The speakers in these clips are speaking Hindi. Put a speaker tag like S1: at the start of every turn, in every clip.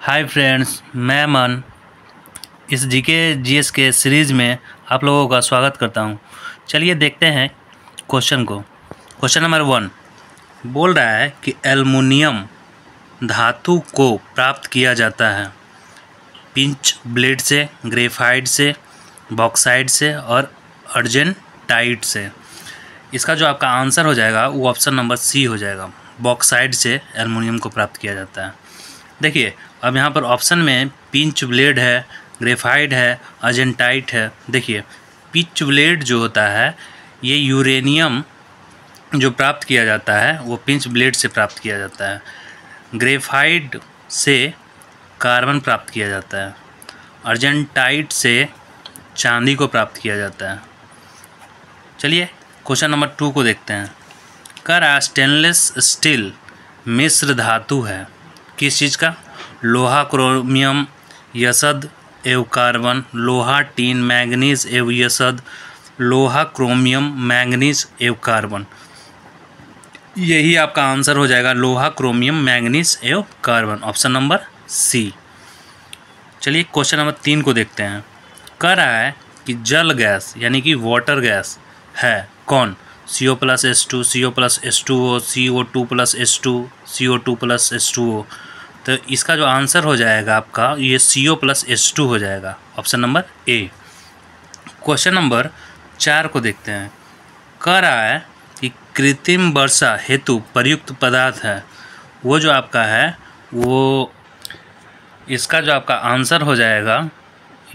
S1: हाय फ्रेंड्स, मैं मन इस जीके जीएस के सीरीज़ में आप लोगों का स्वागत करता हूं। चलिए देखते हैं क्वेश्चन को। क्वेश्चन नंबर 1 बोल रहा है कि एल्युमिनियम धातु को प्राप्त किया जाता है पिंच ब्लेड से, ग्रेफाइट से, बॉक्साइट से और अर्जेंटाइट से। इसका जो आपका आंसर हो जाएगा वो ऑप्शन नंबर सी हो जाएगा। बॉक्साइट से एल्युमिनियम को प्राप्त किया जाता है। देखिए अब यहाँ पर ऑप्शन में पिंच ब्लेड है, ग्रेफाइट है, अर्जेंटाइट है। देखिए पिंच ब्लेड जो होता है ये यूरेनियम जो प्राप्त किया जाता है वो पिंच ब्लेड से प्राप्त किया जाता है। ग्रेफाइट से कार्बन प्राप्त किया जाता है। अर्जेंटाइट से चांदी को प्राप्त किया जाता है। चलिए क्वेश्चन नंबर 2 को देखते हैं। करा स्टेनलेस स्टील मिश्र धातु है किस चीज़ का? लोहा, क्रोमियम, यसद एवं कार्बन, लोहा, टीन, मैंगनीज एवं यसद, लोहा, क्रोमियम, मैंगनीज एवं कार्बन। यही आपका आंसर हो जाएगा, लोहा, क्रोमियम, मैंगनीज एवं कार्बन, ऑप्शन नंबर सी। चलिए क्वेश्चन नंबर 3 को देखते हैं। कह रहा है कि जल गैस यानी कि वाटर गैस है कौन? CO+H2, CO+H2O, CO2+H2, CO2+H2O। तो इसका जो आंसर हो जाएगा आपका ये CO+H2 हो जाएगा, option number A. Question number 4 को देखते हैं। कह रहा है कि कृत्रिम वर्षा हेतु प्रयुक्त पदार्थ है वो जो आपका है वो, इसका जो आपका आंसर हो जाएगा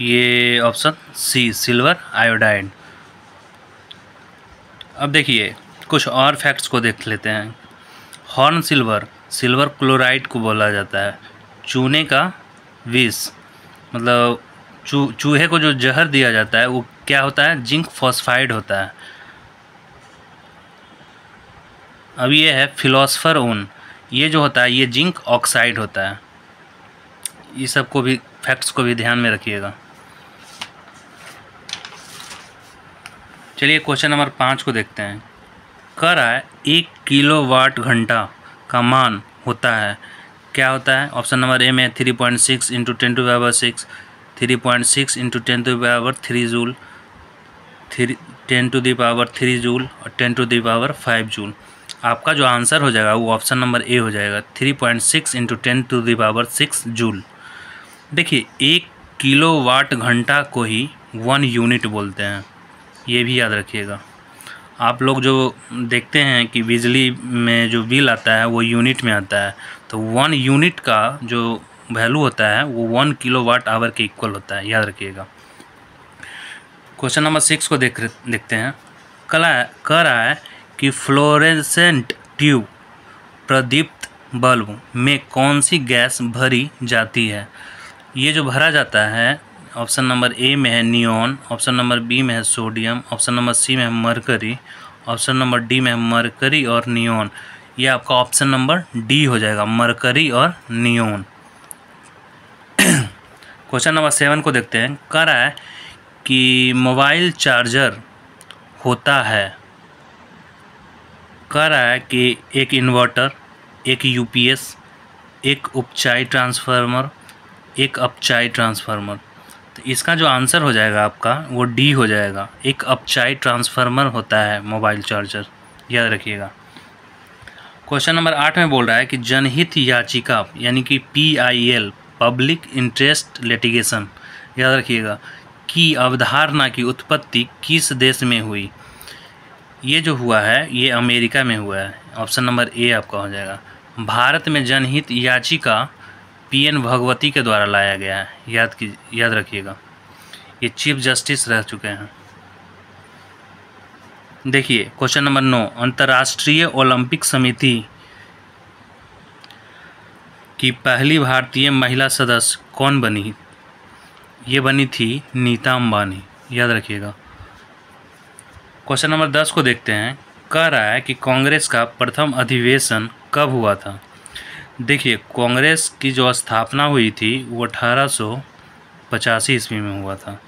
S1: ये ऑप्शन सी, सिल्वर आयोडाइड। अब देखिए कुछ और फैक्ट्स को देख लेते हैं। हॉर्न सिल्वर, सिल्वर क्लोराइड को बोला जाता है। चूने का विष, मतलब चूहे को जो जहर दिया जाता है वो क्या होता है? जिंक फॉस्फाइड होता है। अब ये है फिलोसफर ऊन, ये जो होता है ये जिंक ऑक्साइड होता है। ये सब को भी फैक्ट्स को भी ध्यान में रखिएगा। चलिए क्वेश्चन नंबर 5 को देखते हैं। कह रहा है 1 किलोवाट घंटा का मान होता है क्या होता है? ऑप्शन नंबर ए में 3.6 × 10⁻6, 3.6 × 10⁻3 जूल, 10⁻3 जूल और 10⁻5 जूल। आपका जो आंसर हो जाएगा वो ऑप्शन नंबर ए हो जाएगा, 3.6 × 10⁻6 जूल। देखिए 1 किलोवाट घंटा को ही 1 यूनिट बोलते हैं, ये भी याद रखिएगा। आप लोग जो देखते हैं कि बिजली में जो बिल आता है वो यूनिट में आता है, तो 1 यूनिट का जो वैल्यू होता है वो 1 किलोवाट आवर के इक्वल होता है, याद रखिएगा। क्वेश्चन नंबर 6 को देखते हैं। कह रहा है कि फ्लोरेसेंट ट्यूब प्रदीप्त बल्ब में कौन सी गैस भरी जाती है? ये जो भरा जाता है ऑप्शन नंबर ए में है नियॉन, ऑप्शन नंबर बी में है सोडियम, ऑप्शन नंबर सी में है मरकरी, ऑप्शन नंबर डी में है मरकरी और नियॉन। ये आपका ऑप्शन नंबर डी हो जाएगा, मरकरी और नियॉन। क्वेश्चन नंबर 7 को देखते हैं। कह रहा है कि मोबाइल चार्जर होता है, कह रहा है कि एक इन्वर्टर, एक यूपीएस, एक उपचाई ट्रांसफार्मर, एक अपचाई ट्रांसफार्मर। तो इसका जो आंसर हो जाएगा आपका वो डी हो जाएगा, एक अपचाई ट्रांसफार्मर होता है मोबाइल चार्जर, याद रखिएगा। क्वेश्चन नंबर 8 में बोल रहा है कि जनहित याचिका यानी कि PIL, पब्लिक इंटरेस्ट लिटिगेशन, याद रखिएगा, की अवधारणा की उत्पत्ति किस देश में हुई? ये जो हुआ है ये अमेरिका में हुआ है, ऑप्शन नंबर ए आपका हो जाएगा। भारत में जनहित याचिका PN भगवती के द्वारा लाया गया है, याद रखिएगा। ये चीफ जस्टिस रह चुके हैं। देखिए क्वेश्चन नंबर 9, अंतर्राष्ट्रीय ओलंपिक समिति की पहली भारतीय महिला सदस्य कौन बनी? ये बनी थी नीता अंबानी, याद रखिएगा। क्वेश्चन नंबर 10 को देखते हैं। कह रहा है कि कांग्रेस का प्रथम अधिवेशन कब हुआ था? देखिए कांग्रेस की जो स्थापना हुई थी वो 1885 ईस्वी में हुआ था।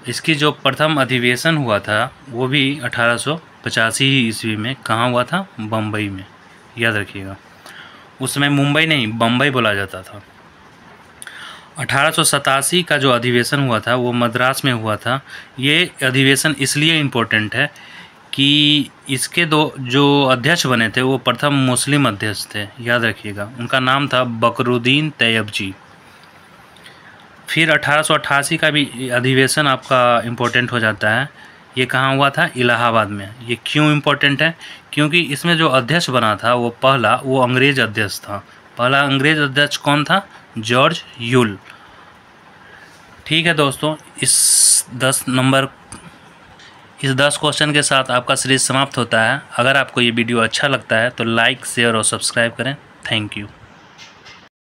S1: इसकी जो प्रथम अधिवेशन हुआ था वो भी 1885 ईस्वी में। कहाँ हुआ था? बम्बई में, याद रखिएगा। उस समय मुंबई नहीं बम्बई बोला जाता था। 1887 का जो अधिवेशन हुआ था वो मद्रास में हुआ था। ये अधिवेशन इसलिए इम्पोर्टेंट है कि इसके दो जो अध्यक्ष बने थे वो प्रथम मुस्लिम अध्यक्ष थे, याद रखिएगा। उनका नाम था बकरुद्दीन तैयबजी। फिर 1888 का भी अधिवेशन आपका इम्पोर्टेंट हो जाता है। ये कहाँ हुआ था? इलाहाबाद में। ये क्यों इम्पोर्टेंट है? क्योंकि इसमें जो अध्यक्ष बना था वो अंग्रेज़ अध्यक्ष था। पहला अंग्रेज़ अध्यक्ष कौन था? George Yule. ठीक है दोस्तों, इस 10 क्वेश्चन के साथ आपका सीरीज समाप्त होता है। अगर आपको ये वीडियो अच्छा लगता है तो लाइक, शेयर और सब्सक्राइब करें। Thank you.